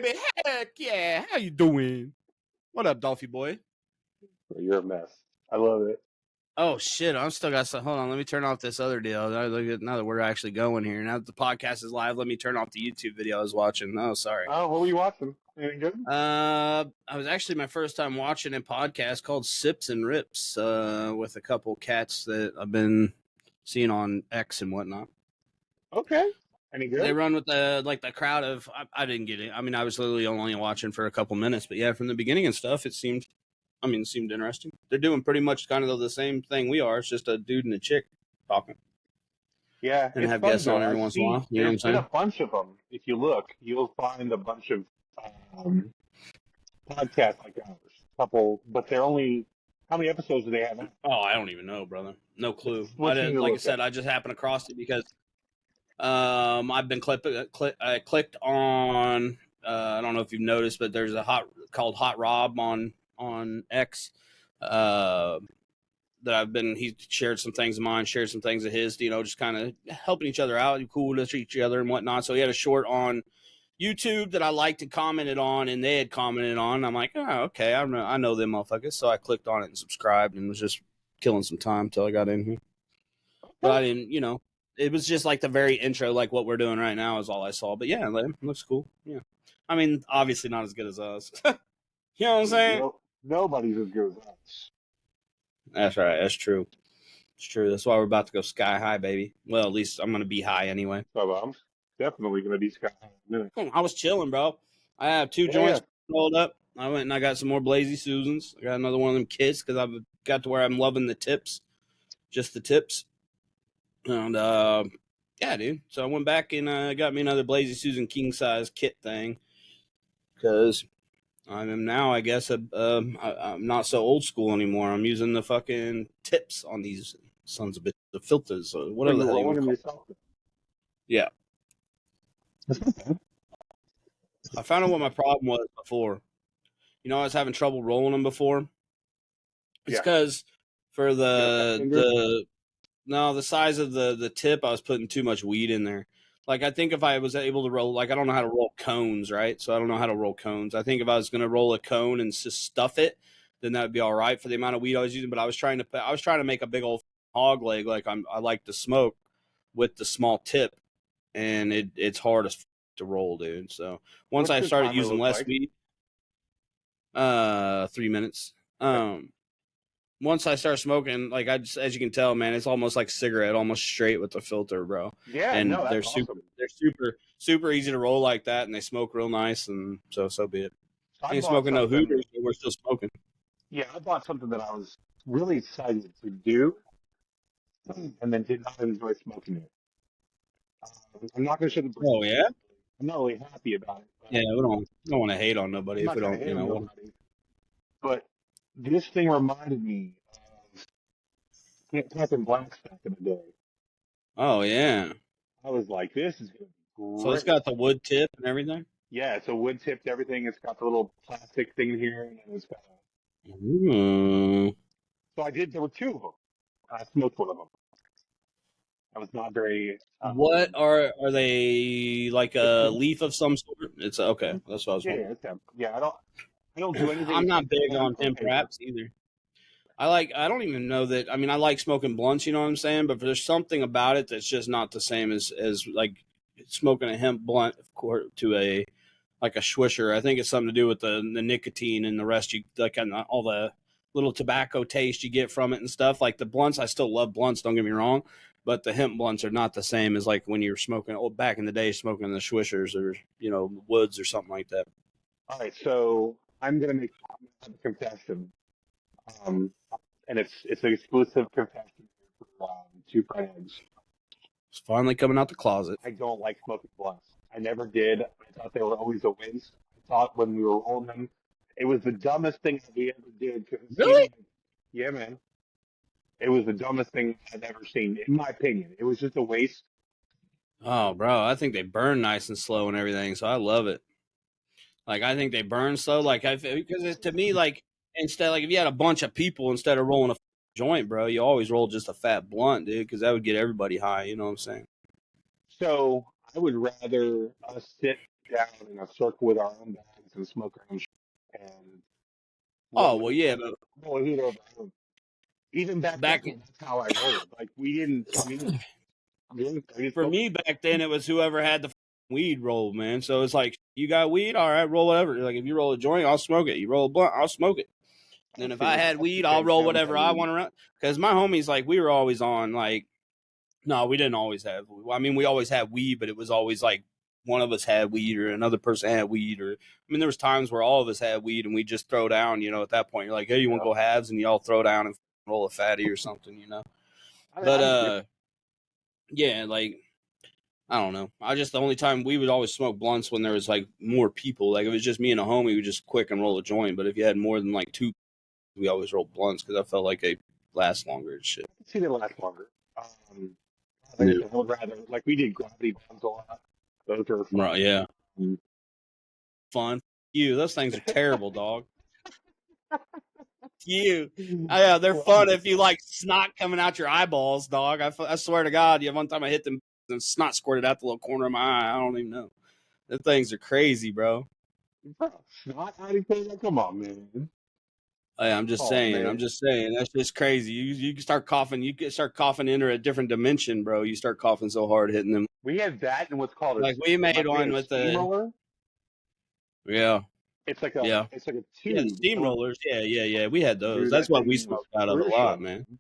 baby. Heck yeah. How you doing? What up, Dolphy boy? You're a mess. I love it. Oh shit! I'm still got some. Hold on, let me turn off this other deal. Now that we're actually going here, now that the podcast is live, let me turn off the YouTube video I was watching. Oh, sorry. Oh, what were you watching? Anything good? I was actually my first time watching a podcast called Sips and Rips with a couple cats that I've been seeing on X and whatnot. Okay. Any good? They run with the crowd of. I didn't get it. I mean, I was literally only watching for a couple minutes, but yeah, from the beginning and stuff, it seemed interesting. They're doing pretty much kind of the same thing we are. It's just a dude and a chick talking. Yeah, And it's have fun, guests on every once in a while. You know what I'm There's been saying? a bunch of them. If you look, you'll find a bunch of podcasts like ours. Couple, but they're only. How many episodes do they have now? Oh, I don't even know, brother. No clue. What you need to Like I look said, at. I just happened across it because I've been I clicked on. I don't know if you've noticed, but there's a called Hot Rob on X. That I've been, he shared some things of mine, shared some things of his, just kind of helping each other out, cool to each other and whatnot. So he had a short on YouTube that I liked and commented on, and they had commented on. I'm like, oh, okay, I know them motherfuckers. So I clicked on it and subscribed and was just killing some time till I got in here. But I didn't, it was just like the very intro, like what we're doing right now is all I saw. But yeah, it looks cool. Yeah. I mean, obviously not as good as us. You know what I'm saying? Nobody's as good as us. That's right. That's true. It's true. That's why we're about to go sky high, baby. Well, at least I'm going to be high anyway. So I'm definitely going to be sky high in a minute. I was chilling, bro. I have two joints rolled up. I went and I got some more Blazy Susans. I got another one of them kits because I've got to where I'm loving the tips. Just the tips. And, yeah, dude. So I went back and got me another Blazy Susan king size kit thing because I'm now, I guess, I'm not so old school anymore. I'm using the fucking tips on these sons of bitches, the filters, or whatever the hell you want to call it. Yeah. I found out what my problem was before. I was having trouble rolling them before. It's because for the size of the tip, I was putting too much weed in there. Like, I think if I was able to roll, like, I don't know how to roll cones, right? So I don't know how to roll cones. I think if I was going to roll a cone and just stuff it, then that would be all right for the amount of weed I was using. But I was trying to make a big old hog leg like I like to smoke with the small tip, and it's hard as to roll, dude. So once I started using less weed, 3 minutes. Once I start smoking, like as you can tell, man, it's almost like cigarette, almost straight with the filter, bro. Yeah, and no, they're awesome. super easy to roll like that, and they smoke real nice, and so be it. I ain't smoking no hooters, but we're still smoking. Yeah, I bought something that I was really excited to do, and then did not enjoy smoking it. I'm not going to show the brand. Oh yeah, I'm not really happy about it. Yeah, we don't want to hate on nobody if we don't, nobody. But this thing reminded me of Captain Black's back in the day. Oh yeah. I was like, this is going to be great. So it's got the wood tip and everything? Yeah, it's a wood tipped everything. It's got the little plastic thing here, and it's got So there were two of them. I smoked one of them. I was not very. What are they, like a leaf of some sort? It's okay. That's what I was wondering. Yeah, I don't do anything. I'm not big on hemp wraps either. I don't even know that. I mean, I like smoking blunts, you know what I'm saying? But there's something about it that's just not the same as like smoking a hemp blunt to a swisher. I think it's something to do with the nicotine and the rest. You like all the little tobacco taste you get from it and stuff. Like the blunts, I still love blunts. Don't get me wrong, but the hemp blunts are not the same as like when you're smoking. Back in the day, smoking the swishers or woods or something like that. All right, so I'm gonna make a confession. And it's an exclusive confession for 2 friends. It's finally coming out the closet. I don't like smoking blunts. I never did. I thought they were always a waste. I thought when we were rolling them, it was the dumbest thing that we ever did. Really? Yeah, man. It was the dumbest thing I've ever seen, in my opinion. It was just a waste. Oh, bro, I think they burn nice and slow and everything, so I love it. Like, I think they burn slow, because to me, like, instead, like, if you had a bunch of people, instead of rolling a joint, bro, you always roll just a fat blunt, dude, because that would get everybody high, you know what I'm saying? So I would rather us sit down in a circle with our own bags and smoke our own shit and Oh roll well, yeah, but roll a heater of our own. Even back then, back that's how I rolled. Like we didn't for smoke me back then, it was whoever had the weed roll, man. So it's like, you got weed, all right, roll whatever. Like if you roll a joint, I'll smoke it. You roll a blunt, I'll smoke it. And then if I had weed, I'll roll whatever I want to run. Because my homies, like, we were always on, like, no, we didn't always have. I mean, we always had weed, but it was always like one of us had weed or another person had weed. Or I mean, there was times where all of us had weed and we just throw down. You know, at that point, you're like, hey, you want to go halves, and y'all throw down and roll a fatty or something. You know, but yeah, like I don't know. I just the only time we would always smoke blunts when there was like more people. Like if it was just me and a homie, we would just quick and roll a joint. But if you had more than like two, we always rolled blunts because I felt like they last longer and shit. I can see they last longer. Um, like I Yeah. said, I would rather like we did gravity bombs a lot. Those are fun. Right. Yeah. Um, Fun. You. Those things are terrible, dog. You. Oh, yeah, they're fun if you like snot coming out your eyeballs, dog. I swear to God, yeah, one time I hit them and snot squirted out the little corner of my eye. I don't even know. The things are crazy, bro. bro, not anything. Come on, man. Hey, I'm just saying. I'm Man. just saying. That's just crazy. You can start coughing. You can start coughing into a different dimension, bro. You start coughing so hard hitting them. We had that and what's called Like we made we had one a with the steamroller. yeah, It's like yeah, a yeah, the tube. steamrollers. Yeah. We had those. Dude, That's that what we thing was smoked out of a crucial, lot, man. man.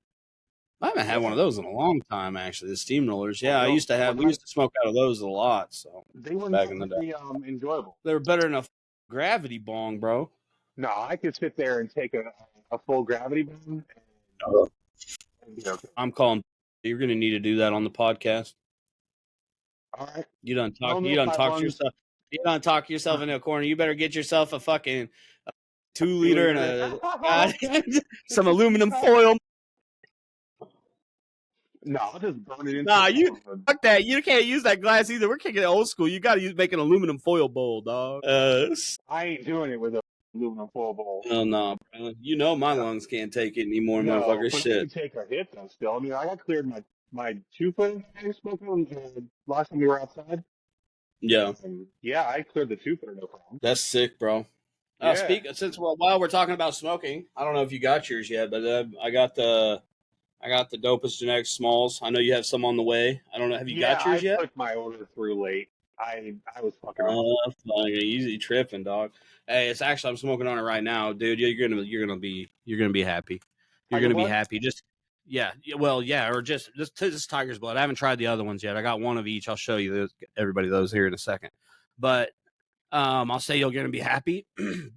I haven't had one Yeah. of those in a long time, actually. The steamrollers. Oh, Yeah, I used to they were have. We not used to smoke out of those a lot. So they were back not in the day, very enjoyable. they were better than a gravity bong, bro. No, I could sit there and take a full gravity bomb and be okay. I'm calling. You're gonna need to do that on the podcast. All right. You done talk. No You milk done pipe talk to ones. yourself. You done talk yourself into a corner. You better get yourself a fucking A 2 liter and 2 liter. a some aluminum foil. No, I'll just burn it into Nah, you a fuck that. You can't use that glass either. We're kicking it old school. You got to make an aluminum foil bowl, dog. I ain't doing it with a aluminum foil bowl. Oh no, bro. You know my No, lungs can't take it anymore, no, motherfucker. but I Shit. can take a hit though. Still, I mean, I got cleared my 2 foot smoking last time we were outside. Yeah, Yeah, I cleared the 2 footer, no problem. that's sick, bro. Yeah, Since while we're talking about smoking, I don't know if you got yours yet, but I got the dopest genetics smalls. I know you have some on the way. I don't know. Have you yeah, got I yours yet? put my order through late. I was fucking off. Fucking easy tripping, dog. Hey, it's actually I'm smoking on it right now, dude. You're gonna be happy. You're Tiger gonna be blood? happy. Just yeah, well, yeah, or just this Tiger's Blood. I haven't tried the other ones yet. I got one of each. I'll show you everybody those here in a second. But I'll say you're gonna be happy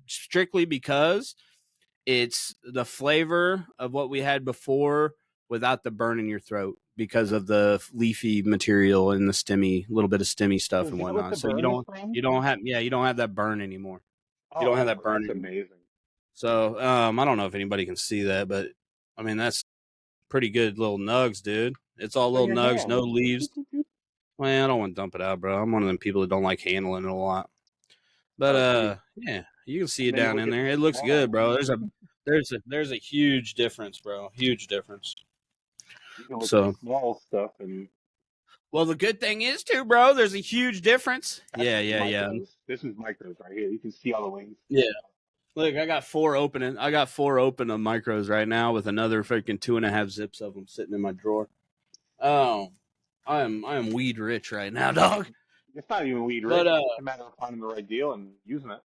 strictly because it's the flavor of what we had before without the burn in your throat because of the leafy material and the stemmy, little bit of stemmy stuff Is and that what whatnot. the So burn is from? you don't have that burn anymore. You don't have Oh, that burn that's anymore. amazing. So I don't know if anybody can see that, but I mean that's pretty good little nugs, dude. It's all It's in little your nugs, no hand. leaves. Well, I don't want to dump it out, bro. I'm one of them people that don't like handling it a lot. But Okay. yeah, you can see And it then you down look in at there. the It looks good, small. bro. There's a huge difference, bro. Huge difference. You can look at the So, small stuff, and well, the good thing is too, bro. There's a huge difference. that's Yeah. micros. This is micros right here. You can see all the wings. Yeah. Look, I got four opening. I got four open of micros right now with another freaking 2.5 zips of them sitting in my drawer. Oh, I am weed rich right now, dog. It's not even weed But rich. It's just a matter of finding the right deal and using it.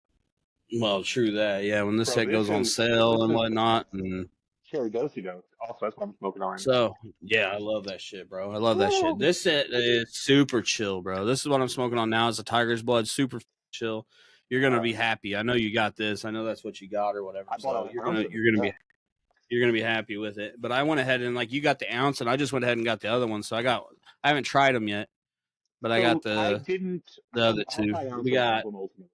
well, true that. Yeah, when this Bro, set goes on sale this and is whatnot, and cherry dosey dope. Also, that's what I'm smoking on right now. so yeah, I love that shit, bro. I love that shit. Woo! This set is super chill, bro. This is what I'm smoking on now. It's a Tiger's Blood, super chill. You're gonna be happy. I know you got this. I know that's what you got or whatever. I bought So an ounce of it. Yeah. you're gonna be happy with it. But I went ahead and like you got the ounce, and I just went ahead and got the other one. So I haven't tried them yet, but I got So I didn't. the other I'll two. try ounce We of all got of them ultimately.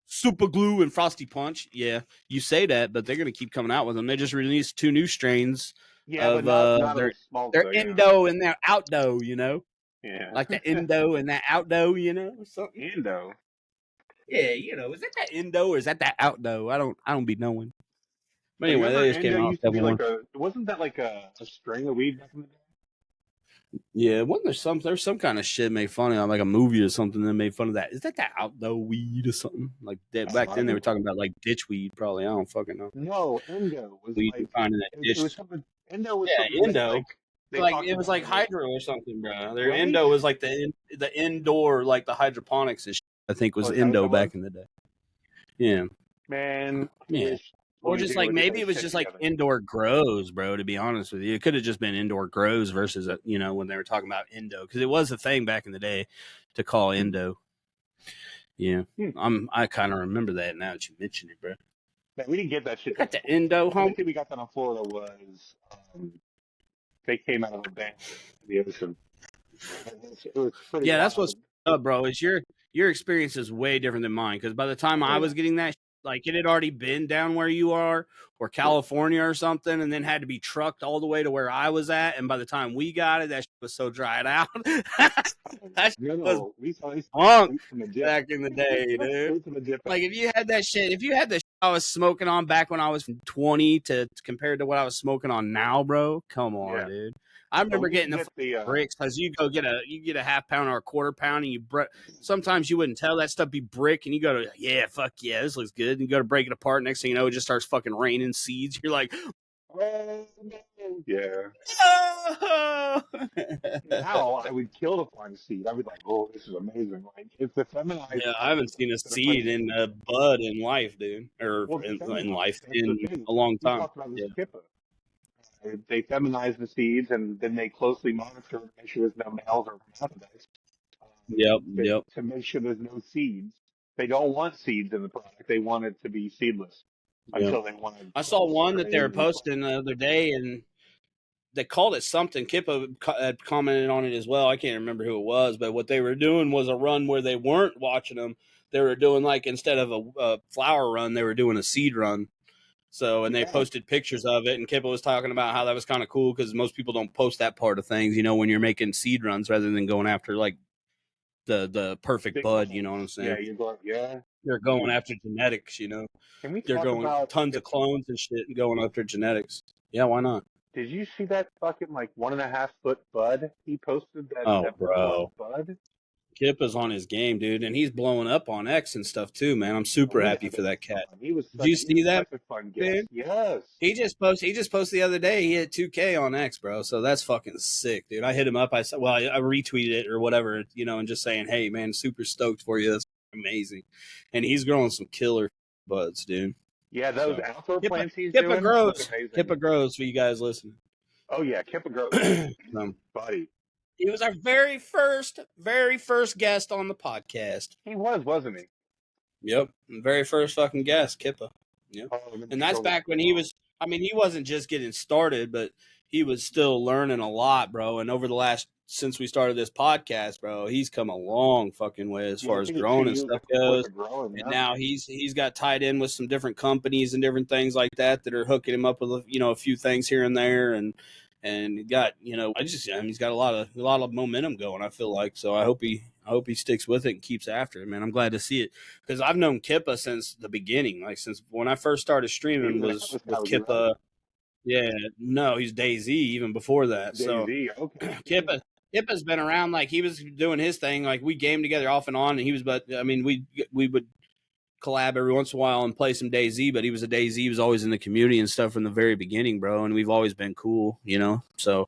Super Glue and Frosty Punch. Yeah, you say that, but they're gonna keep coming out with them. They just released two new strains Yeah, but of not of the smoke their though. Yeah. Indo and their Outdo. You know, Yeah. like the Indo and that Outdo. You know, or something. Endo. Yeah, you know, is that Indo or is that Outdo? I don't be knowing. But Oh, you anyway, remember they just came Endo out with used to that be one. like a? Wasn't that like a string of weed back in the day? Yeah, wasn't there's some kind of shit made fun of, like a movie or something that made fun of that. Is that outdoor weed or something? Like that back then they were talking about like ditch weed, probably. I don't fucking know. No, Endo was Weed you like find in that it was ditch. something. Endo was Yeah, something that Indo. like they Like talked it was about like in like hydro or something, bro. Their right. Indo was like the indoor, like the hydroponics and shit, I think Oh, was is that what Indo that was? back in the day. Yeah, Man, I yeah. wish Or just like Louisiana would get maybe their it was shit just like together. indoor grows, bro. To be honest with you, it could have just been indoor grows versus when they were talking about Indo, because it was a thing back in the day to call Indo. Yeah, Hmm. I kind of remember that now that you mentioned it, bro. Man, we didn't get that We shit down got in the Florida. Indo The only home. thing we got down in Florida was they came out of a band in the ocean. It was pretty Yeah, that's what's wild. up, bro. Is your experience is way different than mine, because by the time Oh I yeah. was getting that, like it had already been down where you are, or California or something, and then had to be trucked all the way to where I was at. And by the time we got it, that shit was so dried out. that shit No, was no, we saw these punk straight from the dip. back in the day, dude. Straight from the dip out Like there. if you had the shit I was smoking on back when I was 20 to compared to what I was smoking on now, bro, come on, Yeah. dude. I But remember we getting didn't the get the bricks, because you get a half pound or a quarter pound, and sometimes you wouldn't tell that stuff be brick, and you go to, yeah, fuck yeah, this looks good, and you go to break it apart. Next thing you know, it just starts fucking raining seeds. You're like, oh, no. Yeah. oh. Now I would kill to find a seed. I would like, oh, this is amazing. Like it's the feminized Yeah, I haven't seen a that are putting seed the in seeds. bud in life, dude, or Well, they in feminize. life That's the in thing. a long We time. talked about this Yeah. kippa. They feminize the seeds and then they closely monitor and make sure there's no males or hermaphrodites Yep. Yep. to make sure there's no seeds. They don't want seeds in the product. They want it to be seedless Yep. until they want to I put saw a one that they were strain and posting the other day, and they called it something. Kippa had commented on it as well. I can't remember who it was, but what they were doing was a run where they weren't watching them. They were doing, like, instead of a flower run, they were doing a seed run. So, and they yeah, posted pictures of it, and Kippa was talking about how that was kind of cool, because most people don't post that part of things, when you're making seed runs rather than going after like the perfect big bud. You know clones. what I'm Yeah, saying? you're going. Yeah, They're going after genetics. can we They're talk going about tons of kippa? clones and shit and going after genetics. Yeah, why not? Did you see that fucking like 1.5 foot bud he posted? Oh, That fertilized bro. bud. Kip is on his game, dude, and he's blowing up on X and stuff too, man. I'm Oh, super we were happy having for that cat. fun. Did you He see was that, such a fun guest. dude? Yes. He just posted the other day. He hit 2K on X, bro. So that's fucking sick, dude. I hit him up. I said, well, I retweeted it or whatever, and just saying, hey, man, super stoked for you. That's amazing. And he's growing some killer buds, dude. Yeah, those So outdoor Kippa, plants he's Kippa doing look grows. amazing. Kippa grows for you guys listening. Oh yeah, Kippa grows. Buddy. He was our very first guest on the podcast. He was, wasn't he? Yep, very first fucking guest, Kippa. Yep, Oh, let me and that's scroll back down. when he was. I mean, he wasn't just getting started, but he was still learning a lot, bro. And over the last since we started this podcast, bro, he's come a long fucking way as Yeah, far I as think it's 2 growing and years stuff worth goes. of growing, And yeah. now he's got tied in with some different companies and different things like that are hooking him up with a few things here and there, and he got he's got a lot of momentum going. I feel like, so I hope he sticks with it and keeps after it, man. I'm glad to see it, because I've known Kippa since the beginning, like since when I first started He streaming was an was Atlas with Cowboy, right? Kippa. Yeah, no, he's Daisy even before that. So Daisy, okay. Kippa's been around, like he was doing his thing, like we game together off and on, and he was, but I mean we would collab every once in a while and play some DayZ, but he was a DayZ. He was always in the community and stuff from the very beginning, bro. And we've always been cool. So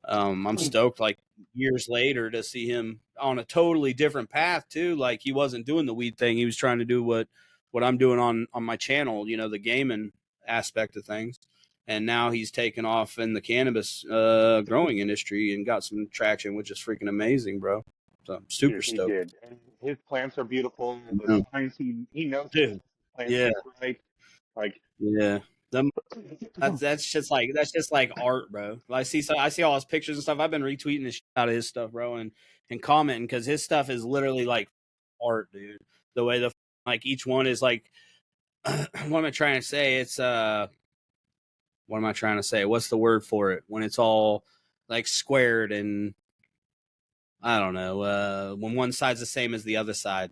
I'm stoked, like years later, to see him on a totally different path too. Like he wasn't doing the weed thing. He was trying to do what I'm doing on my channel, the gaming aspect of things. And now he's taken off in the cannabis growing industry and got some traction, which is freaking amazing, bro. So I'm super He stoked. did. And his plants are beautiful. The Yeah. signs he knows how to Dude. plant Yeah. just right. Like Yeah. Them that's just like art, bro. I see all his pictures and stuff. I've been retweeting the shit out of his stuff, bro, and commenting, because his stuff is literally like art, dude. The way like each one is like, what am I trying to say? It's what am I trying to say? What's the word for it when it's all like squared and I don't know, when one side's the same as the other side.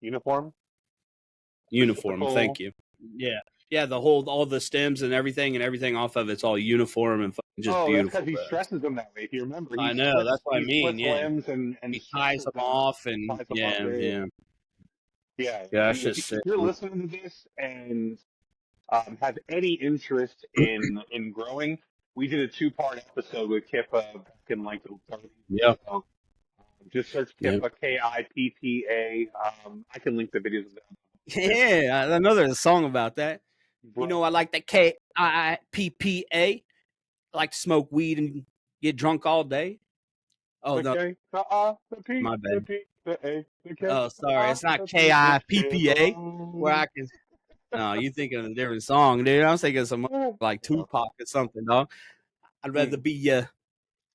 uniform, Uniform. reciprocal. Thank you. Yeah. Yeah. All the stems and everything off of it's all uniform and Just Oh, that's beautiful, because he bro. stresses them that way. If you remember, I know. That's what I he mean. splits Yeah, limbs and he ties stresses them them out, off, and ties them up. yeah, Yeah, yeah, yeah, yeah. yeah. That's And just if sick. you're listening to this and have any interest in growing, we did a 2-part episode with Kippa back in like the 30s Yeah, or so. Just search yeah, Kippa, Kippa. I can link the videos of that. yeah. I know there's a song about that. You know, Bro, I like the KIPPA. I like to smoke weed and get drunk all day. Oh the no, K, the P, my the bad. P, the A, the K, Oh, the sorry. I, It's not the P. It's KIPPA where Kippa. I can. No, you thinking of a different song, dude. I was thinking of some like Tupac or something, dog. I'd rather be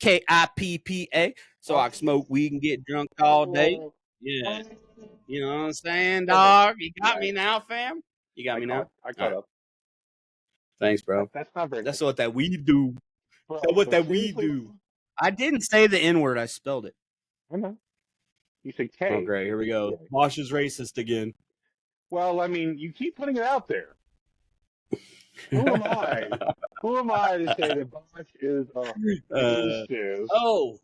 KIPPA so I can smoke weed and get drunk all day. Yeah. You know what I'm saying, Okay. dog? You got Yeah, me now, fam? You got me now? I All caught right. up. Thanks, bro. That's not very That's nice. what that weed do. That's Bro, what but that weed seriously, do. I didn't say the N word. I spelled it. I know. You said Oh, K. great. Here we go. Yeah. Bosch is racist again. Well, I mean, you keep putting it out there. Who am I? Who am I to say that Bosch is uh, racist? oh,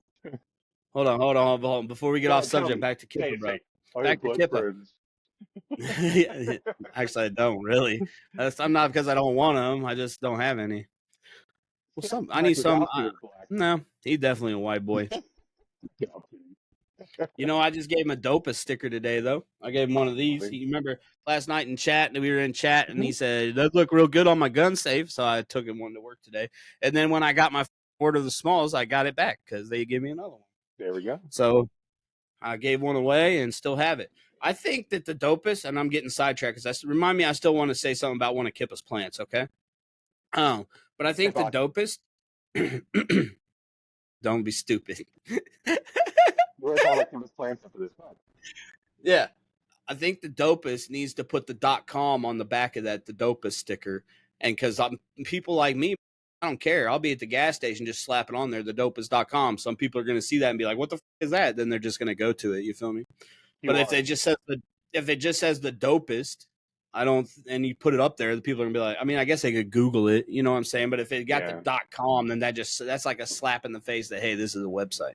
hold on. Before we get Go off ahead, tell subject, me. back to Say Kippa, it, say bro. it. I have Back to black Kippa. friends. Actually, I don't really. I'm not because I don't want them. I just don't have any. Well, I need Mike some. Wazowski was black. No, he's definitely a white boy. Yeah, I'm kidding. You know, I just gave him a dopest sticker today, though. I gave him one of these. Funny. You remember last night in chat, and we were in chat, and Mhm. he said, "That look real good on my gun safe." So I took him one to work today. And then when I got my order of the smalls, I got it back because they gave me another one. There we go. So I gave one away and still have it. I think that the dopest, and I'm getting sidetracked because remind me, I still want to say something about one of Kippa's plants, okay? But I Hey, think the Bosch, dopest, don't be stupid. we're talking about Kim's plans for this month. Yeah. I think the dopest needs to put the .com on the back of that, the dopest sticker. And because people like me, I don't care. I'll be at the gas station, just slap it on there, the dopest.com. Some people are going to see that and be like, what the is that? Then they're just going to go to it. You feel me? You But are. if it just says the dopest, I don't, and you put it up there, the people are gonna be like, I mean, I guess they could Google it, you know what I'm saying? But if it got Yeah. the .com, then that's like a slap in the face that hey, this is a website.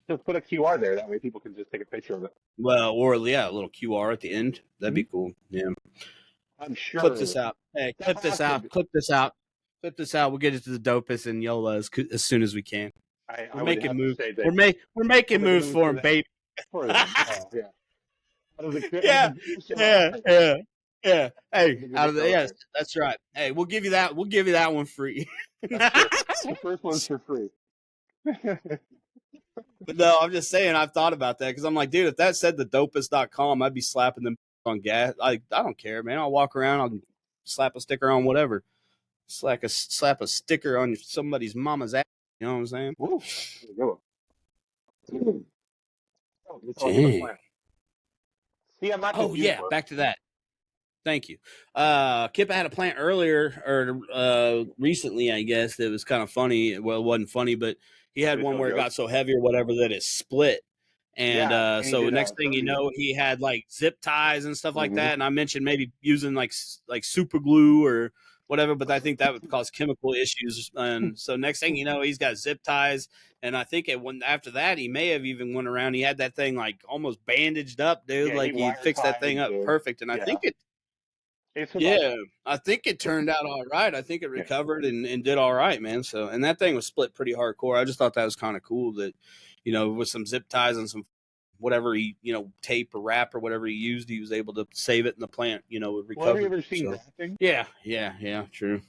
Just put a QR there. That way people can just take a picture of it. Well, or yeah, a little QR at the end. That'd be Mhm. cool. Yeah. I'm Clip sure this out. Hey, that clip this has to out. be. Clip this out. Clip this out. We'll get it to the dopest and Yola as soon as we can. I We're would making have to moves. say We're that making we're making moves moves for for him, them. baby. For them. Oh, yeah. Out of Yeah, the goodness of our yeah, heart. yeah, yeah. Out of Hey, the out goodness of of the our yes, heart. that's right. Hey, we'll give you that. We'll give you that one free. That's true. The first one's for free. But no, I'm just saying I've thought about that because I'm like, dude, if that said the dopest.com, I'd be slapping them on gas. I don't care, man. I'll walk around, I'll slap a sticker on whatever. Slap a sticker on somebody's mama's ass. You know what I'm saying? Woo. There you go. Oh, it's all give us Dang. plan. See, I'm not Oh confused, yeah, bro. back to that. Thank you. Kip had a plant earlier or recently, I guess, that was kind of funny. Well, it wasn't funny, but he had Did it one tell a where it joke? got so heavy or whatever that it split. And Yeah, and he so did next thing you 30. know, he had like zip ties and stuff like Mm-hmm. that. And I mentioned maybe using like super glue or whatever, but I think that would cause chemical issues. And so next thing you know, he's got zip ties. And I think after that, he may have even went around. He had that thing like almost bandaged up, dude. Yeah, he Like he wire fixed that tied thing up the. perfect. And I Yeah, think it it survived. yeah, I think it turned out all right. I think it Yeah. recovered and did all right, man. So, and that thing was split pretty hardcore. I just thought that was kind of cool that, with some zip ties and some whatever he, tape or wrap or whatever he used, he was able to save it in the plant, it Well, have you recovered. ever seen So, grafting? yeah, true.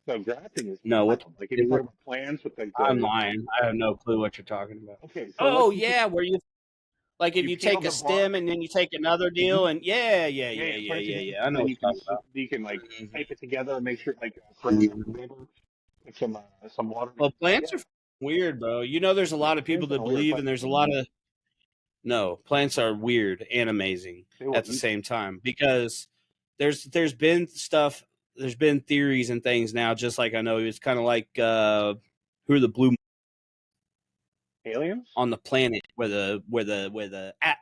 So grafting is No, what wild. Like if you is talk it? about plants with like I'm the. lying. I have no clue what you're talking about. Okay, so Oh, let's you yeah, where you like if you you peel take a the stem bark. and then you take another Mm-hmm. deal and Yeah, you put it together, I and know then what you're talking about. you can like Mhm. tape it together and make sure like fresh Mhm. labor, put some water. Well, Yeah, plants are weird, bro. There's a lot of people plants that are weird, believe, but and there's a lot of no. Plants are weird and amazing they will at the eat same time because there's been stuff, there's been theories and things now. Just like I know, it's kind of like who are the blue aliens. on the planet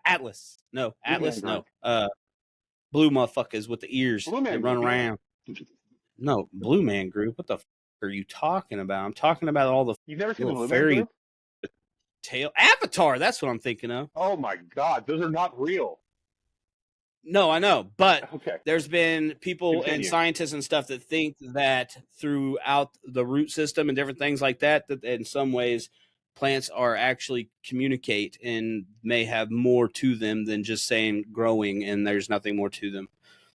Atlas? No, Blue man Atlas. group, No, blue motherfuckers with the ears blue that man run group. Yeah, around. No, Blue Man Group. What the? are you talking about? I'm talking about all the You've never seen the little Blue Man fairy Group? tale. Avatar, that's what I'm thinking of. Oh my God, those are not real. No, I know, but Okay, there's been people and continue. scientists and stuff that think that throughout the root system and different things like that, that in some ways plants are actually communicate and may have more to them than just saying growing and there's nothing more to them.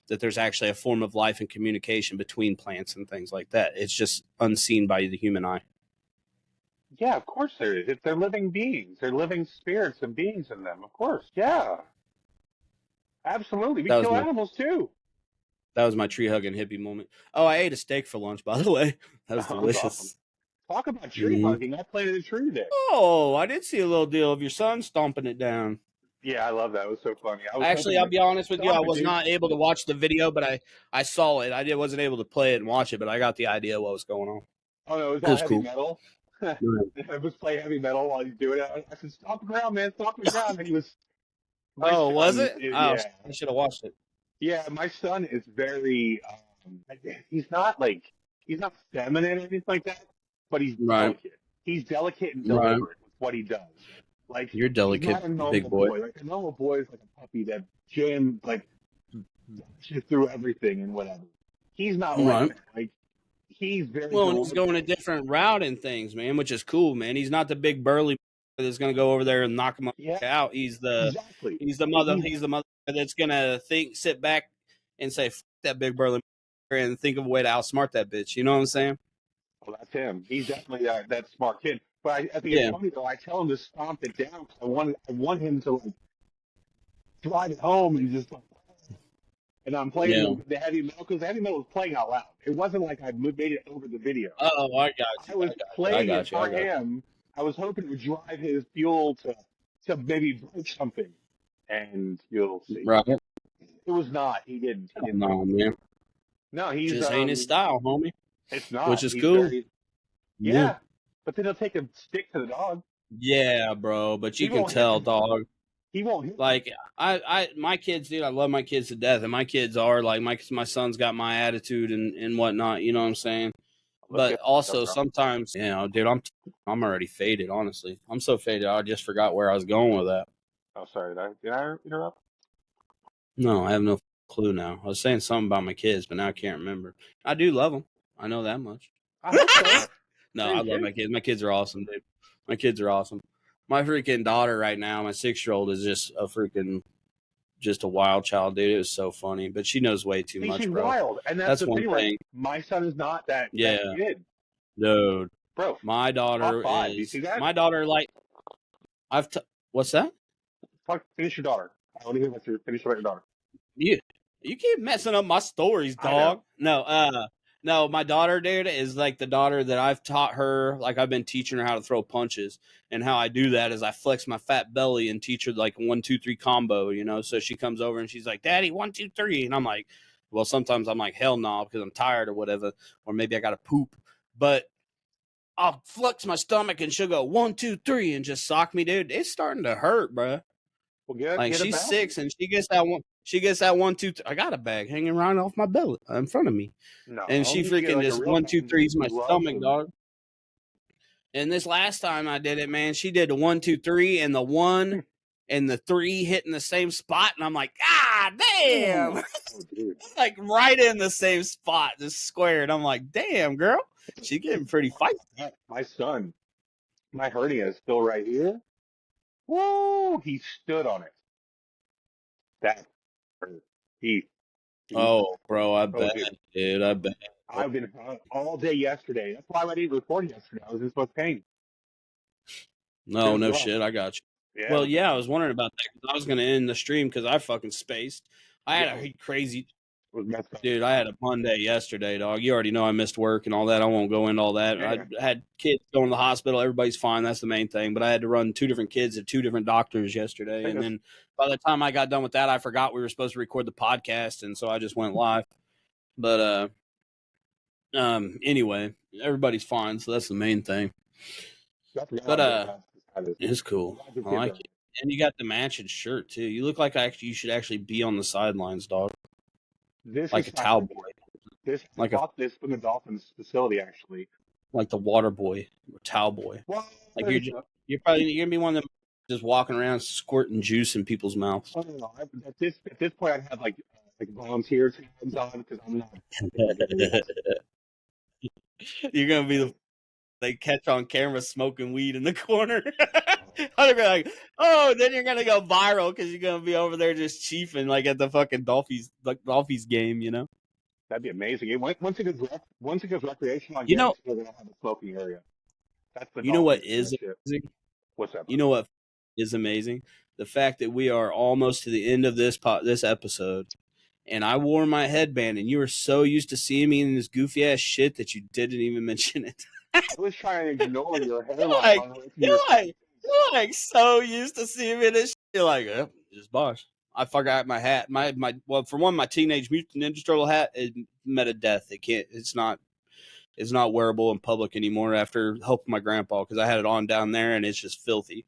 That there's actually a form of life and communication between plants and things like that. It's just unseen by the human eye. Yeah, of course there is. They're living beings. They're living spirits and beings in them. Of course. Yeah, absolutely. We That was kill my animals too. tree hugging hippie moment. Oh, I ate a steak for lunch, by the way. That was That's awesome. delicious. Talk about tree Mm-hmm. hugging. I planted a tree today. Oh, I did see a little deal of your son stomping it down. Yeah, I love that. It was so funny. I was Actually, hoping I'll like, be honest with you, I stop it, was dude. not able to watch the video, but I saw it. Wasn't able to play it and watch it, but I got the idea what was going on. Oh no, it was It all was heavy cool. metal. Right. I was playing heavy metal while he's doing it. I said, "Stop the ground, man! Stop the ground!" And he was my Oh, was son. it? Oh, Yeah, I should have watched it. yeah. My son is very. He's not like he's not feminine or anything like that, but he's Right, delicate. He's delicate and right. deliberate with what he does. Like You're he's delicate, not a big normal boy. boy. Like a normal boy is like a puppy that jams like dashes through everything and whatever. He's not like Right. that. Like he's very Well, and he's going a deliberate. different route in things, man, which is cool, man. He's not the big burly that's going to go over there and knock him Yeah, out. exactly. He's the mother that's going to sit back and say, "F that big burly," and think of a way to outsmart that bitch. You know what I'm saying? Well, that's him. He's definitely that smart kid. But I think it's Yeah. funny though. I tell him to stomp it down because I want him to like drive it home and just like. And I'm playing Yeah. the heavy metal because the heavy metal was playing out loud. It wasn't like I made it over the video. Oh, I got you. I was I got you. I playing it got you. I for got him. I was hoping it would drive his fuel to maybe break something, and you'll you. see. Right. It was not. He didn't. He didn't. No, man. No, he's Just ain't his style, homie. It's Which not. is He's cool. very Yeah. yeah. But then he'll take a stick to the dog. Yeah, bro. But He you can won't hit tell, the dog. dog. He won't hit the dog. Like my kids, dude. I love my kids to death, and my kids are like my son's got my attitude and whatnot. You know what I'm saying? Let's But get also bro. sometimes, dude, I'm already faded. Honestly, I'm so faded. I just forgot where I was going with that. Oh, sorry. Did I interrupt? No, I have no clue now. I was saying something about my kids, but now I can't remember. I do love them. I know that much. I hope so. No, They're I your love my kids. kids. My kids are awesome, dude. My kids are awesome. My freaking daughter right now, my 6-year-old, is just a wild child, dude. It was so funny, but she knows way too See, she's much, bro. wild, and that's That's the one thing. Like, thing. my son is not that Yeah, kid, dude. bro. My Top daughter five. Do you is see that? my daughter. Like what's that? Finish your daughter. I want to hear what you finish about your daughter. You keep messing up my stories, I know. dog. No, my daughter, dude, is like the daughter that I've taught her. Like I've been teaching her how to throw punches, and how I do that is I flex my fat belly and teach her like 1, 2, 3 combo. So she comes over and she's like, "Daddy, 1, 2, 3," and I'm like, well, sometimes I'm like, hell no, because I'm tired or whatever, or maybe I got to poop, but I'll flex my stomach and she'll go 1, 2, 3 and just sock me, dude. It's starting to hurt, bro. Well, Like get a she's bag. 6 and she gets that one. She gets that 1, 2. I got a bag hanging right off my belly in front of me, and No, she you should get freaking like a just real one, two, bag threes with my gloves stomach, and. dog. And this last time I did it, man, she did the 1, 2, 3, and the 1 and the 3 hitting the same spot, and I'm like, God damn, Oh, dude. like right in the same spot, just squared. I'm like, damn, girl, she getting pretty feisty. My son, my hernia is still right here. Woo! He stood on it. That hurt. He. Oh, bro, I Oh, bet, dude. dude, I bet. I've been all day yesterday. That's why I didn't record yesterday. I was in so much pain. It No, was no rough. shit. I got you. Yeah, it Well, was yeah, rough. I was wondering about that because I was going to end the stream because I fucking spaced. I had Yeah, a crazy, it was messed up. dude. I had a Monday yesterday, dog. You already know I missed work and all that. I won't go into all that. I Yeah. had kids going to the hospital. Everybody's fine. That's the main thing. But I had to run 2 different kids at 2 different doctors yesterday. And then by the time I got done with that, I forgot we were supposed to record the podcast. And so I just went live. But, anyway, everybody's fine. So that's the main thing. But, it's cool. I like it. And you got the matching shirt too. You look like you should actually be on the sidelines, dog. This like is a cowboy. I bought this from the Dolphins facility, actually. Like the water boy or towel boy. Well, Like you're gonna be one of them just walking around squirting juice in people's mouths. I don't know. At this point, I'd have like volunteer tags on because I'm not doing that. You're gonna be the they catch on camera smoking weed in the corner. I'd be like, oh, then you're gonna go viral because you're gonna be over there just chiefing like at the fucking Dolphins game, you know? That'd be amazing. Once it goes recreational, I You know, guarantee they're gonna have a smoking area. That's the you know what Dolphins is shit. amazing? What's that, You bud? know what is amazing? The fact that we are almost to the end of this episode, and I wore my headband, and you were so used to seeing me in this goofy ass shit that you didn't even mention it. I was trying to ignore your You're hairline like, on the way from your you're face. like, you're like so used to seeing me in this shit. You're like, just Bosch. I forgot my hat. My well, for one, my Teenage Mutant Ninja Turtle hat it met a death. It's not wearable in public anymore after helping my grandpa because I had it on down there and it's just filthy.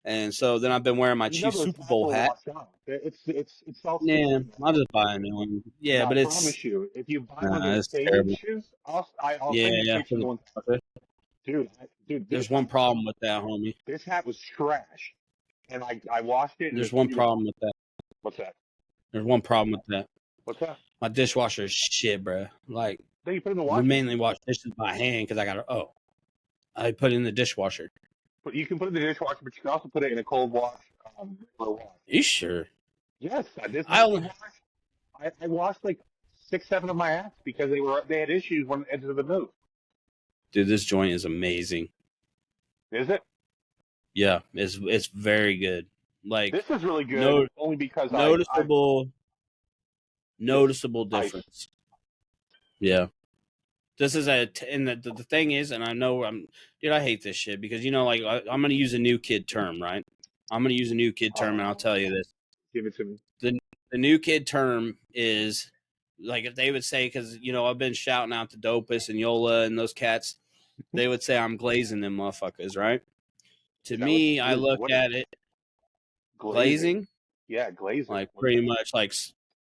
And so then I've been wearing my You know Chiefs those Super hats Bowl will hat. wash out. It's all Yeah, safety. I'll just buy a new one. Yeah, No, I but promise you, if you buy one of those it's skating terrible. shoes, I'll Yeah, send you a yeah. picture of the one. Dude, There's one problem with that, homie. this hat was trash, and I washed it, and There's it's one beautiful. problem with that. What's that? There's one problem with that. What's that? My dishwasher is shit, bro. Like, Then you put it in the we washing mainly machine. wash dishes by hand because I put it in the dishwasher. But you can put it in the dishwasher, but you can also put it in a cold wash, regular wash. You sure? Yes, this I hat I only, washed. I washed like 6, 7 of my hats because they had issues when into the move. dude, this joint is amazing. Is it? Yeah, it's very good. Like, This is really good, only because I noticeable ice. difference. Yeah. This is and the thing is, and I know dude, I hate this shit because, like, I'm going to use a new kid term, right? I'm going to use a new kid term, and I'll tell you this. Give it to me. The new kid term is, like, if they would say, because, I've been shouting out the Dopus and Yola and those cats, they would say I'm glazing them motherfuckers, right? To me, I look at it, glazing? Yeah, glazing. Like, pretty much like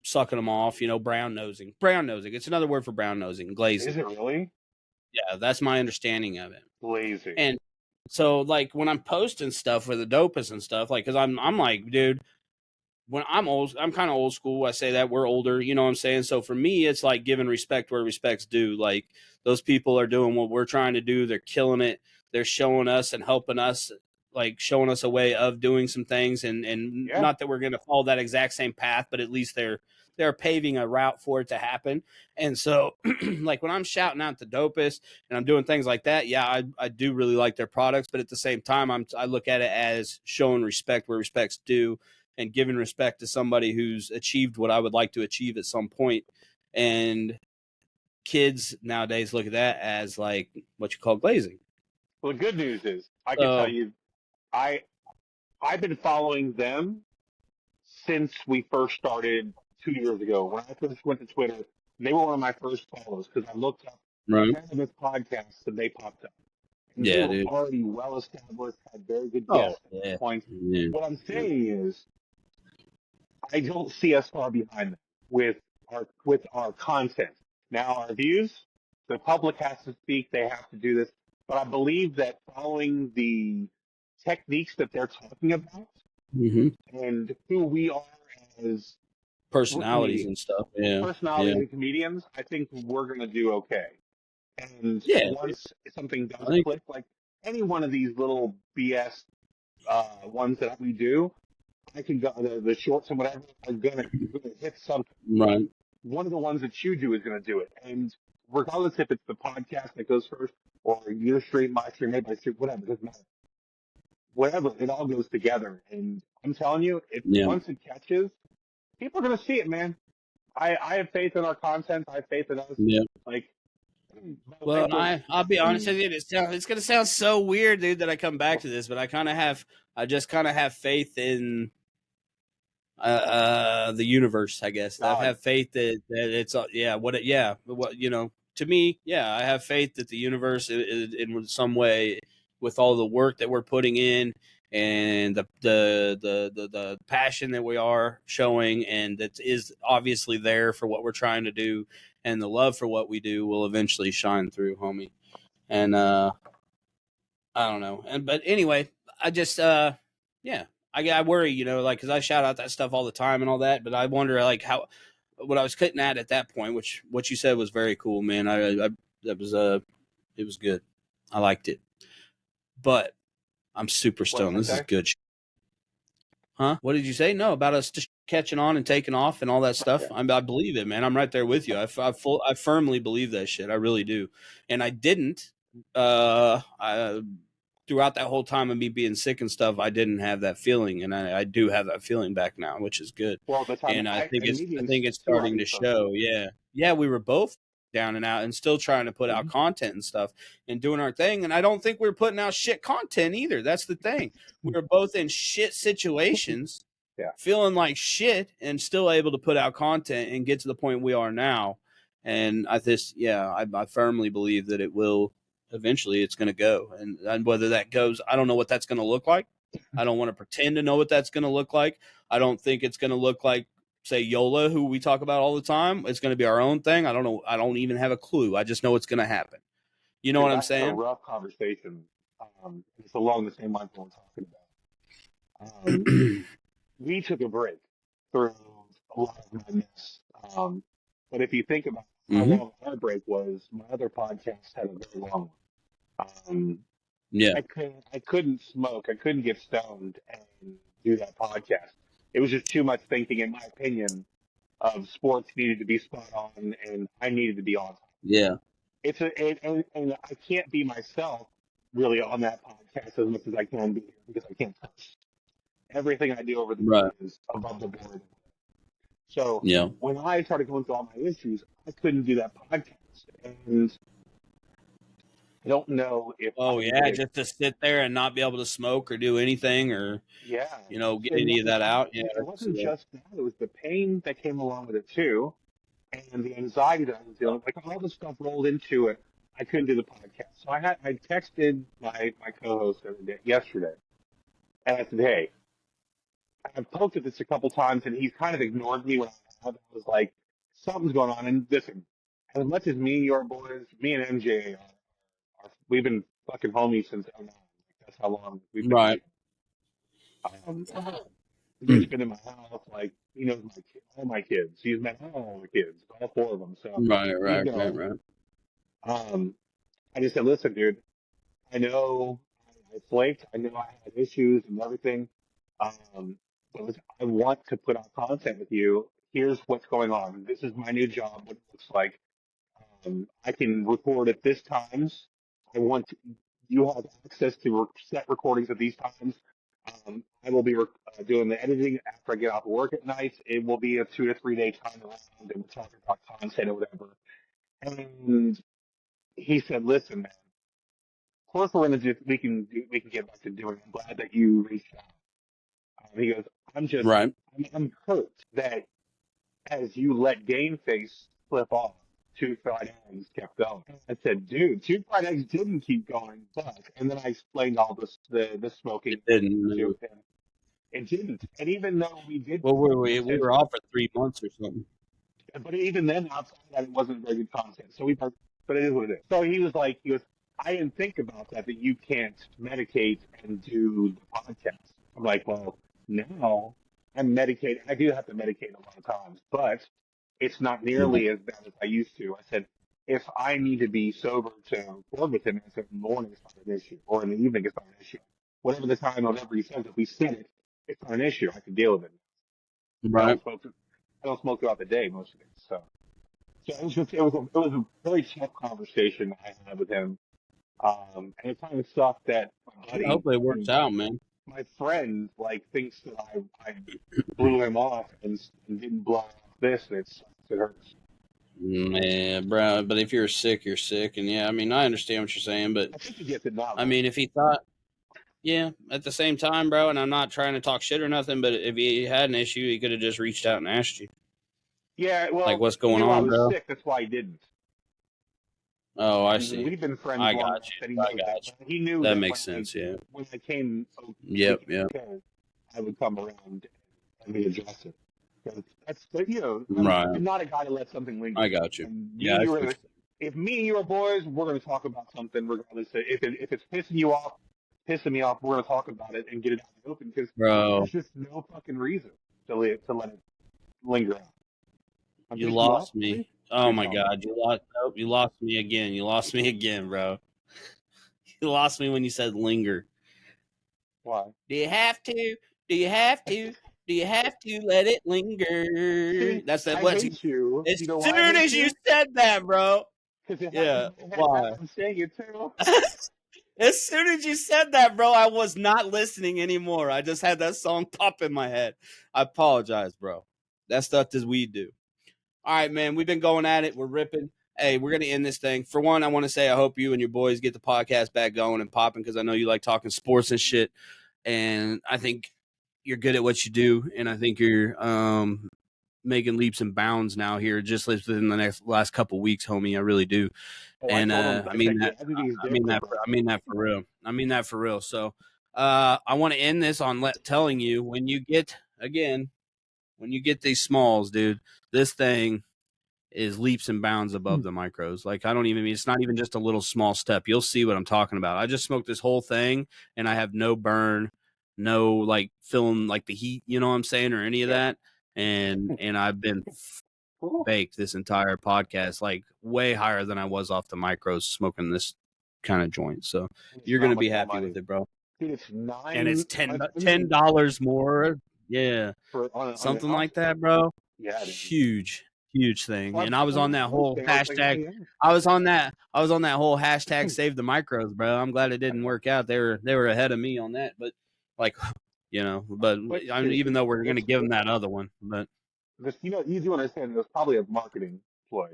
sucking them off, brown nosing. Brown nosing. It's another word for brown nosing. Glazing. Is it really? Yeah, that's my understanding of it. Glazing. And so, like, when I'm posting stuff with the Dopus and stuff, like, because I'm like, dude, when I'm kind of old school. I say that we're older, you know what I'm saying? So for me, it's like giving respect where respect's due. Like, those people are doing what we're trying to do. They're killing it. They're showing us and helping us, like, showing us a way of doing some things. And not that we're going to follow that exact same path, but at least they're paving a route for it to happen. And so, like, when I'm shouting out the Dopest and I'm doing things like that, yeah, I do really like their products. But at the same time, I look at it as showing respect where respect's due and giving respect to somebody who's achieved what I would like to achieve at some point. And kids nowadays look at that as, like, what you call glazing. Well, the good news is I can tell you, I've been following them since we first started 2 years ago. When I first went to Twitter, they were one of my first follows because I looked up CANNABIS podcasts and they popped up. And they were already well established, had very good guest points. Yeah. What I'm saying is, I don't see us far behind them with our content. Now, our views, the public has to speak; they have to do this. But I believe that following the techniques that they're talking about and who we are as personalities and stuff, personalities and comedians, I think we're going to do okay. And once something does click, like any one of these little BS ones that we do, I can go the shorts and whatever are gonna hit something. Right. One of the ones that you do is gonna do it, and regardless if it's the podcast that goes first or your stream, my stream, everybody's stream, whatever, it doesn't matter. Whatever, it all goes together. And I'm telling you, once it catches, people are gonna see it, man. I have faith in our content. I have faith in us. Yeah. Like, well, I'll be honest with you. It's gonna sound so weird, dude, that I come back to this, but I just kind of have faith in the universe, I guess. I have faith that it's to me, I have faith that the universe in some way, with all the work that we're putting in and the passion that we are showing, and that is obviously there for what we're trying to do, and the love for what we do will eventually shine through, homie. And I don't know. But anyway, I just yeah, I worry, you know, like, because I shout out that stuff all the time and all that, but I wonder, like, how what I was cutting at that point, which what you said was very cool, man. I that was it was good. I liked it, but I'm super What stoned. did I This is say? good. Huh? What did you say? No, about us just catching on and taking off and all that stuff. Yeah. I believe it, man. I'm right there with you. I firmly believe that shit. I really do. And I didn't. Throughout that whole time of me being sick and stuff, I didn't have that feeling, and I do have that feeling back now, which is good. Well, the time And me I being think sick it's too, I starting was to struggling. show. Yeah, yeah, we were both down and out, and still trying to put out Mm-hmm. content and stuff, and doing our thing. And I don't think we were putting out shit content either. That's the thing. We were both in shit situations, Yeah. feeling like shit, and still able to put out content and get to the point we are now. And I firmly believe that it will eventually. It's going to go, and whether that goes, I don't know what that's going to look like. I don't want to pretend to know what that's going to look like. I don't think it's going to look like, say, Yola, who we talk about all the time. It's going to be our own thing. I don't know. I don't even have a clue. I just know it's going to happen. You know what Because I'm I had a saying? rough conversation. It's along the same lines we're talking about. We took a break through a lot of my mess. But if you think about how Mm-hmm. long our break was, my other podcast had a very long one. Yeah. I couldn't smoke. I couldn't get stoned and do that podcast. It was just too much thinking, in my opinion, of sports needed to be spot on, and I needed to be on. Yeah. And I can't be myself really on that podcast as much as I can be here because I can't touch everything I do over there Right. is above the board. So Yeah. when I started going through all my issues, I couldn't do that podcast, and I don't know if I Oh would yeah, have. just to sit there and not be able to smoke or do anything, or Yeah, get and any of that out. Yeah, it wasn't just that; it was the pain that came along with it too, and the anxiety that I was dealing with. Like all the stuff rolled into it. I couldn't do the podcast, so I texted my co-host yesterday, and I said, "Hey, I've poked at this a couple times, and he's kind of ignored me when I have. I was like, something's going on, and listen, as much as me and your boys, me and MJ we've been fucking homies since '09. That's how long we've been right. together. He's been in my house, like he knows all my kids. He's met all the kids, all four of them. So Right. we Right. Right. know. Right. Um, I just said, listen, dude, I know I flaked. I know I had issues and everything. But listen, I want to put out content with you. Here's what's going on. This is my new job. What it looks like. I can record at this times. I want you have access to set recordings at these times. I will be doing the editing after I get off work at night. It will be a 2 to 3 day time around, and we'll talk about content or whatever. And he said, "Listen, man, of course we can get back to doing it. I'm glad that you reached out." He goes, Right. I'm hurt that as you let Game Face slip off, Two Fried Eggs kept going. I said, dude, Two Fried Eggs didn't keep going, but, and then I explained all this, the It smoking to didn't. him. It didn't. And even though we did Well, put out we content, were off for 3 months or something. but even then, outside of that, it wasn't very good content. So but it is what it is. So he was like, I didn't think about that you can't medicate and do the podcast. I'm like, well, now I'm medicated. I do have to medicate a lot of times, but it's not Right. nearly as bad as I used to. I said, if I need to be sober to record with him, I said, in the morning it's not an issue, or in the evening it's not an issue. Whatever the time, whatever he says, if we set it, it's not an issue. I can deal with it. I don't Right. smoke. I don't smoke throughout the day most of it. So it was a very tough conversation I had with him. And it kind of sucked that my buddy Hopefully it works and out, man. my friend like thinks that I blew him off and didn't blow off this, and it sucks. It hurts. Yeah, bro. But if you're sick, you're sick, and yeah, I mean, I understand what you're saying, but I think he gets it now, I though. mean, if he thought, yeah, at the same time, bro, and I'm not trying to talk shit or nothing, but if he had an issue, he could have just reached out and asked you, Yeah, like, well, what's he going knew I on, was bro? sick. That's why he didn't. Oh, I And see. we've been friends I long got enough you. that he I knows that. got you. But he knew That that makes sense. Yeah. when I Yep. became Yep. okay, I would come around and readjust it. That's you know, Right. I'm not a guy to let something linger. I got you. And me Yeah, and I you see are, what if me and you are boys, we're going to talk about something regardless. If it's pissing you off, pissing me off, we're going to talk about it and get it out in the open because bro. there's just no fucking reason to let it linger out. I'm You pissing you off, lost me. really? Oh You're my telling me. god, you lost. Nope, you lost me again. You lost me again, bro. You lost me when you said linger. Why? Do you have to? Do you have to? Do you have to let it linger? See, That's that. I What's hate you. as You know why I soon hate as you you? said that, bro. Because it has Yeah. in my head as Why? I'm saying it too. As soon as you said that, bro, I was not listening anymore. I just had that song pop in my head. I apologize, bro. That stuff does we do. All right, man. We've been going at it. We're ripping. Hey, we're gonna end this thing. For one, I want to say I hope you and your boys get the podcast back going and popping because I know you like talking sports and shit. And I think you're good at what you do, and I think you're making leaps and bounds now here just within the last couple weeks, homie. I really do. Oh, I And told him. I I said, mean "Yeah, that. everything's I mean different, that. bro." I mean that for real. I mean that for real. So I want to end this on telling you when you get again when you get these smalls, dude. This thing is leaps and bounds above the micros. Like I don't even mean it's not even just a little small step. You'll see what I'm talking about. I just smoked this whole thing and I have no burn, no like feeling like the heat, you know what I'm saying, or any of Yeah. that. And I've been Cool. baked this entire podcast, like way higher than I was off the micros smoking this kind of joint. So It's you're not gonna much be more happy money, with it, bro. dude. It's And it's nine ten hundred dollars more. Yeah. for on an Something ounce. like that, bro. Yeah, dude. Huge So thing. I And I was when on I that saw this whole thing, I was like, "Oh hashtag. yeah." I was on that whole hashtag save the micros, bro. I'm glad it didn't work out. They were ahead of me on that, but like, but But I mean, dude, even though we're gonna it's give them that other one, but this. You know, you do understand. It was probably a marketing ploy.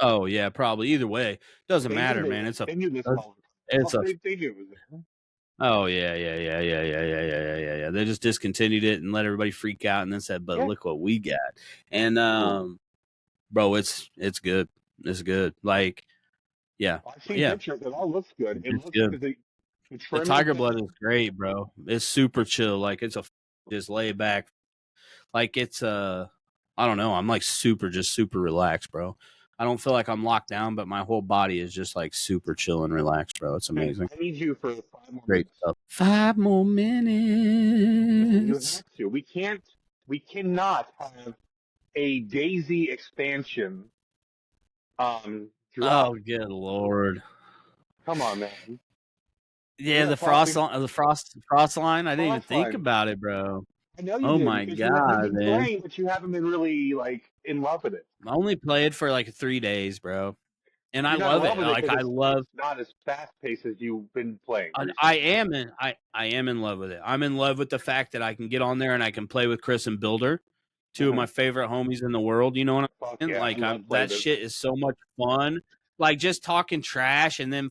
oh yeah, probably either way doesn't They knew matter, man. they knew this small. It's a They knew it was there. oh yeah. They just discontinued it and let everybody freak out, and then said, "But Yeah. look what we got." And Ooh. bro, it's good. It's good. Like yeah, I've seen yeah, pictures. It all looks good. It it's looks good. because the The trim is Tiger Blood there. is great, bro. It's super chill. Like it's a just lay back. Like it's I don't know. I'm like super relaxed, bro. I don't feel like I'm locked down, but my whole body is just like super chill and relaxed, bro. It's Hey, amazing. I need you for 5 more Great minutes. stuff. 5 more No, you minutes. have to. We cannot have a Daisy expansion drop. Oh, good lord. Come on, man. Yeah, Yeah, the Frosty frost line. I didn't even think Crossline. about it, bro. I know you Oh do my because you've god, been man. playing, but you haven't been really like in love with it. I only played for like 3 days, bro. And I You're not in love love it. with it Like because I love it's not as fast paced as you've been playing I recently. am in I am in love with it. I'm in love with the fact that I can get on there and I can play with Chris and Builder, two of Mm-hmm. my favorite homies in the world. You know what Fuck I'm saying? yeah, I Like love that playing shit is so much fun. Like just talking trash and then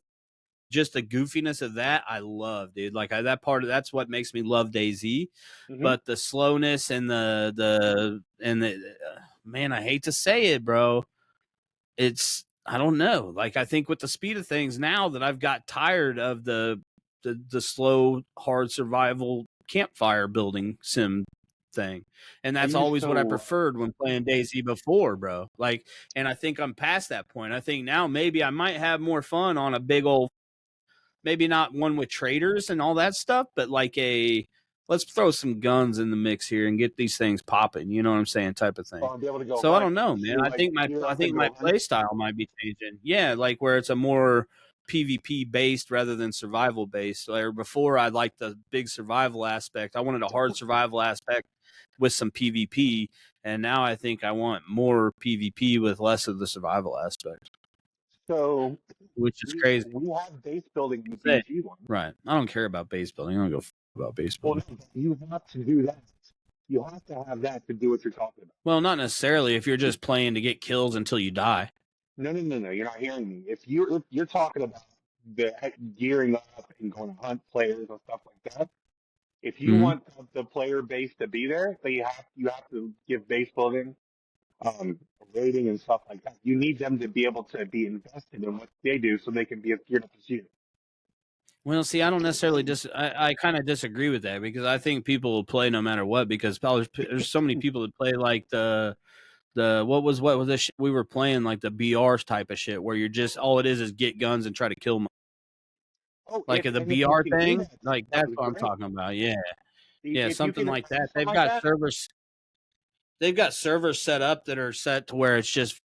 just the goofiness of that, I love, dude. Like that's what makes me love DayZ. mm-hmm. But the slowness and the man, I hate to say it, bro. It's I don't know. Like I think with the speed of things now that I've got tired of the slow, hard survival campfire building sim thing. And I that's used always what I to. preferred when playing DayZ before, bro. Like and I think I'm past that point. I think now maybe I might have more fun on a big old maybe not one with traders and all that stuff, but like a let's throw some guns in the mix here and get these things popping. You know what I'm saying? Type of thing. Be able to go So I hunt. don't know, man. You I like think my gear I up and think my go hunt. play style might be changing. Yeah, like where it's a more PvP based rather than survival based. Where before I liked the big survival aspect. I wanted a hard survival aspect with some PvP, and now I think I want more PvP with less of the survival aspect, So which is crazy. we have base building in the Say DayZ one. right. I don't care about base building. I don't go about base Well, building. no, you have to do that. You have to have that to do what you're talking about. Well, not necessarily if you're just playing to get kills until you die. No. You're not hearing me. If you're talking about the gearing up and going to hunt players and stuff like that, if you Mm-hmm. want the player base to be there, then you have to give base building rating and stuff like that. You need them to be able to be invested in what they do so they can be geared up as you. Well, see, I don't necessarily I kind of disagree with that because I think people will play no matter what because there's so many people that play like what was this shit we were playing, like the BRs type of shit where you're just all it is get guns and try to kill them. Oh, Like the if you BR can do thing, that, like that that's was what I'm great. talking about. Yeah. Yeah, If you something can like that. have something like that, They've got servers set up that are set to where it's just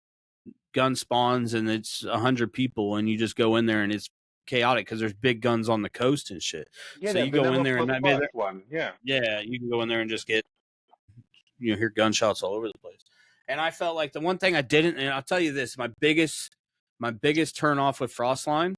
gun spawns and it's 100 people and you just go in there and it's chaotic because there's big guns on the coast and shit. yeah, So that you go in vanilla there and plus I mean, plus one, yeah. yeah, you can go in there and just get hear gunshots all over the place. And I felt like the one thing I didn't, and I'll tell you this, my biggest turn off with Frostline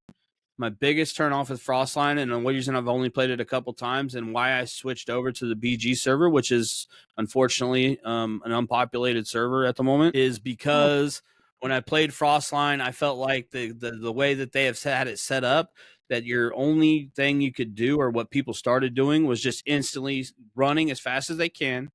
my biggest turn off with Frostline, and the reason I've only played it a couple times, and why I switched over to the BG server, which is unfortunately an unpopulated server at the moment, is because when I played Frostline, I felt like the way that they have had it set up, that your only thing you could do, or what people started doing, was just instantly running as fast as they can,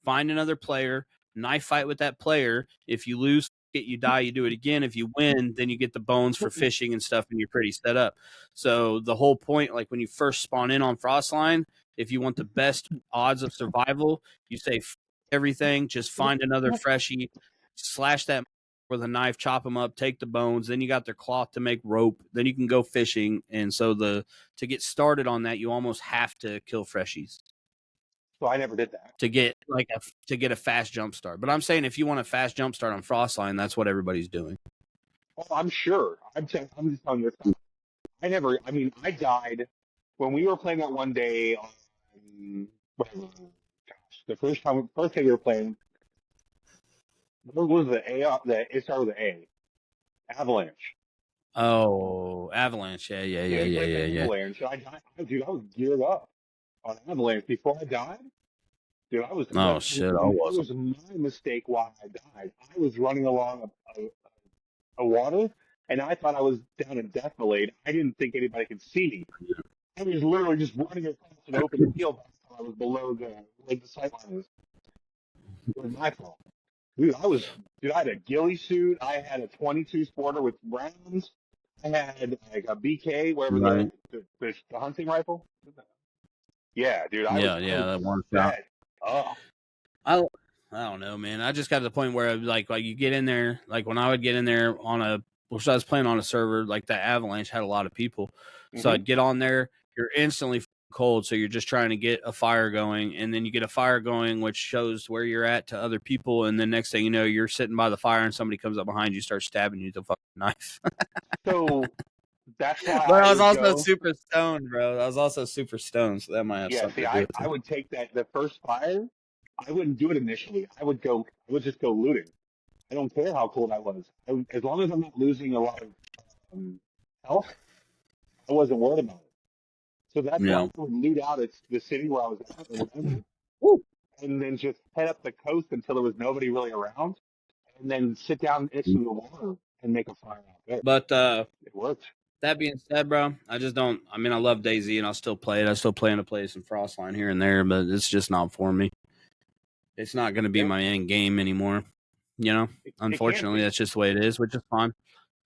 find another player, knife fight with that player. If you lose, you die, you do it again. If you win, then you get the bones for fishing and stuff, and you're pretty set up. So the whole point, like when you first spawn in on Frostline, if you want the best odds of survival, you say everything, just find another freshie, slash that with a knife, chop them up, take the bones. Then you got their cloth to make rope. Then you can go fishing. And so to get started on that, you almost have to kill freshies So I never did that. to get to get a fast jump start. But I'm saying if you want a fast jump start on Frostline, that's what everybody's doing. Oh, I'm sure. I'm just telling you. I mean, I died when we were playing that one day on, whatever, gosh, first day we were playing, what was the it started with the A, Avalanche. Oh, Avalanche. Yeah, yeah, Yeah, yeah, we yeah, played yeah, the yeah. Avalanche. I died, dude, I was geared up on Avalanche before I died. Dude, Oh shit, I it wasn't. was my mistake why I died. I was running along a water, and I thought I was down a death lane. I didn't think anybody could see me. I was literally just running across an open field until I was below where the sight line is. It was my fault. Dude, I had a ghillie suit. I had a 22 sporter with rounds. I had like a BK, whatever Right. the hunting rifle. Yeah, dude, Yeah, I yeah, was that worked out. set up. I I don't know, man. I just got to the point where like you get in there, like when I would get in there on which I was playing on a server, like that Avalanche had a lot of people, so Mm-hmm. I'd get on there. You're instantly cold, so you're just trying to get a fire going, and then you get a fire going, which shows where you're at to other people, and then next thing you know, you're sitting by the fire, and somebody comes up behind you, starts stabbing you with a fucking knife. So that's why But I I was would also go. super stoned, bro. I was also super stoned, so that might have Yeah, something see, to do I with it. would take the first fire. I wouldn't do it initially. I would just go looting. I don't care how cold I was. As long as I'm not losing a lot of um, health, I wasn't worried about it. So that's why Yeah. I would loot out at the city where I was at or whatever, Woo. and then just head up the coast until there was nobody really around, and then sit down next to the water and make a fire out there. But It worked. that being said, bro, I just don't. I mean, I love DayZ and I'll still play it. I still plan to play some Frostline here and there, but it's just not for me. It's not going to be Yeah, my end game anymore. You know, it can't unfortunately, be. that's just the way it is, which is fine.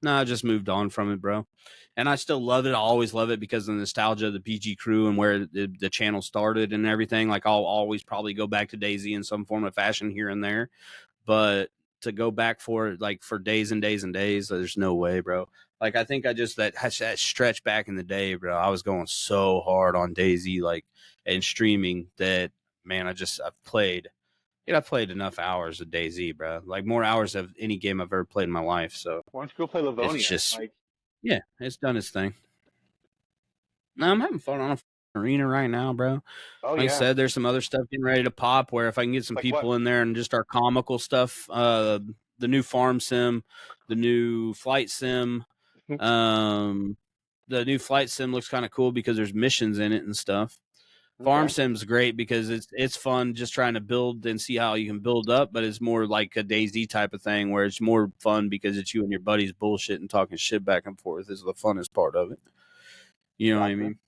No, I just moved on from it, bro. And I still love it. I always love it because of the nostalgia of the PG crew and where the channel started and everything. Like, I'll always probably go back to DayZ in some form of fashion here and there. But to go back for it, like for days and days and days, there's no way, bro. Like I think I just that stretch back in the day, bro. I was going so hard on DayZ, like and streaming that man. I've played, I played enough hours of DayZ, bro. Like more hours of any game I've ever played in my life. So Why don't you go play it's Livonia? just Like, yeah, it's done its thing. No, I'm having fun on a arena right now, bro. oh Like I yeah, said, there's some other stuff getting ready to pop where if I can get some like what? people in there and just our comical stuff, the new farm sim, the new flight sim, um, the new flight sim looks kind of cool because there's missions in it and stuff. Farm Okay, sim's great because it's fun just trying to build and see how you can build up, but it's more like a DayZ type of thing where it's more fun because it's you and your buddies bullshit and talking shit back and forth is the funnest part of it. You know what I gotcha. mean?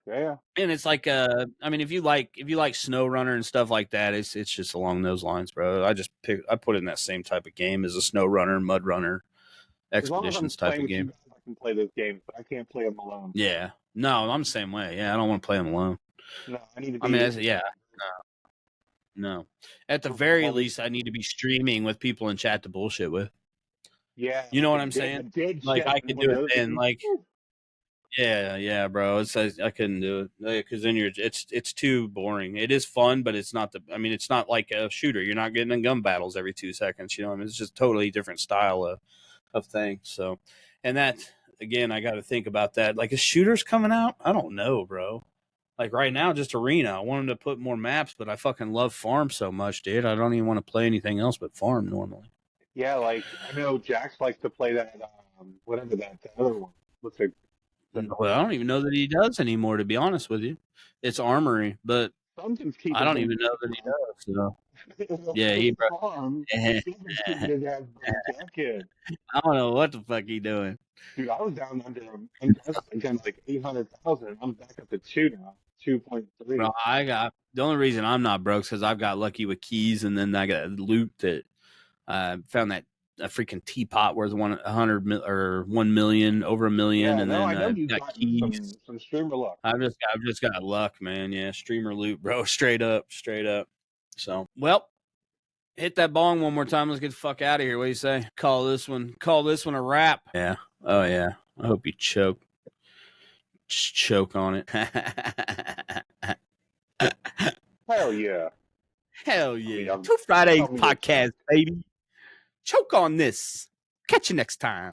Yeah, yeah. And it's like I mean if you like Snow Runner and stuff like that, it's just along those lines, bro. I put it in that same type of game as a Snow Runner, Mud Runner, As long as I'm Expeditions type playing of with you game. guys, I can play those games, but I can't play them alone. Yeah. No, I'm the same way. Yeah, I don't want to play them alone. No, I need to be. I mean, yeah, no. At the very least, I need to be streaming with people in chat to bullshit with. Yeah, You know what I'm saying? Like I could do it then. Like, yeah, bro. It's I couldn't do it because then it's too boring. It is fun, but it's not it's not like a shooter. You're not getting in gun battles every 2 seconds. You know, it's just totally different style of thing. So, and that again, I got to think about that. Like, is shooters coming out? I don't know, bro. Like right now, just arena. I want them to put more maps, but I fucking love farm so much, dude. I don't even want to play anything else but farm normally. Yeah, like I know Jax likes to play that whatever that other one. What's it? Well, I don't even know that he does anymore, to be honest with you. It's Armory, but Something's keeping I don't him. even know that he does. So. Yeah, His he. farm. Something's keeping his ass back in. I don't know what the fuck he doing. Dude, I was down under him. I was again like 800,000. I'm back up to 2 now, 2.3. Bro, I got the only reason I'm not broke is because I've got lucky with keys, and then I got loot that found that a freaking teapot worth 100 or 1 million, over 1 million, Yeah, and no, then I know you've got gotten keys. some streamer luck. I've just got luck, man. Yeah, streamer loot, bro. Straight up. So, well, hit that bong one more time. Let's get the fuck out of here. What do you say? Call this one a wrap. Yeah. Oh yeah. I hope you choke. Just choke on it. Hell yeah. Hell yeah. Two Fridays podcast, baby. Choke on this. Catch you next time.